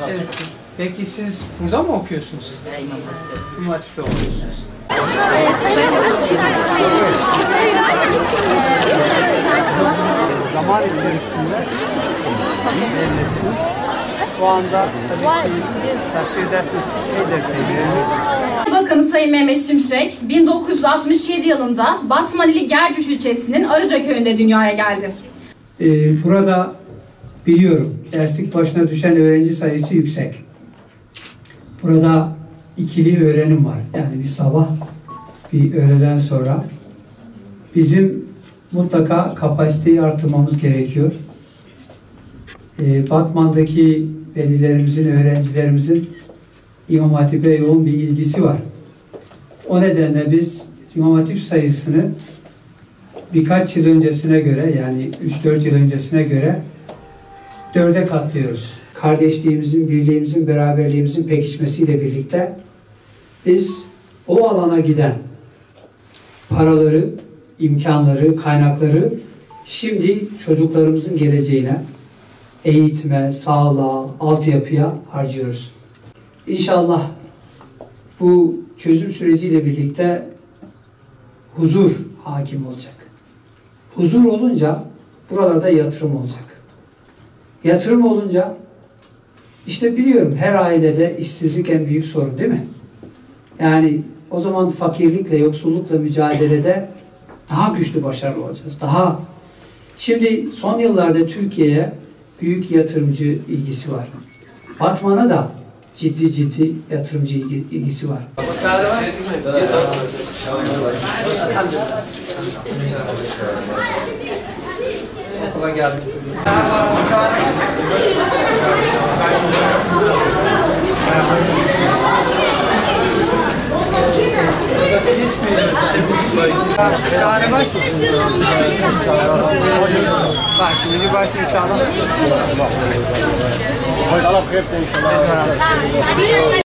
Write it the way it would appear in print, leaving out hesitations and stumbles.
Evet. Peki siz burada mı okuyorsunuz? İmam Hatip'te okuyorsunuz. Zaman içerisinde devletin şu anda tabii ki takdir edersiniz ki Bakanı Sayın Mehmet Şimşek 1967 yılında Batman ili Gercüş ilçesinin Arıca köyünde dünyaya geldi. Burada biliyorum derslik başına düşen öğrenci sayısı yüksek. Burada ikili öğrenim var. Yani bir sabah bir öğleden sonra bizim mutlaka kapasiteyi artırmamız gerekiyor. Batman'daki velilerimizin, öğrencilerimizin İmam Hatip'e yoğun bir ilgisi var. O nedenle biz İmam Hatip sayısını birkaç yıl öncesine göre, yani 3-4 yıl öncesine göre 4'e katlıyoruz. Kardeşliğimizin, birliğimizin, beraberliğimizin pekişmesiyle birlikte biz o alana giden paraları, imkanları, kaynakları şimdi çocuklarımızın geleceğine, eğitime, sağlığa, altyapıya harcıyoruz. İnşallah bu çözüm süreciyle birlikte huzur hakim olacak. Huzur olunca buralarda yatırım olacak. Yatırım olunca işte biliyorum her ailede işsizlik en büyük sorun değil mi? Yani o zaman fakirlikle, yoksullukla mücadelede daha güçlü başarılı olacağız. Şimdi son yıllarda Türkiye'ye büyük yatırımcı ilgisi var. Batman'a da ciddi yatırımcı ilgisi var. okula geldik. Şimdi başla inşallah.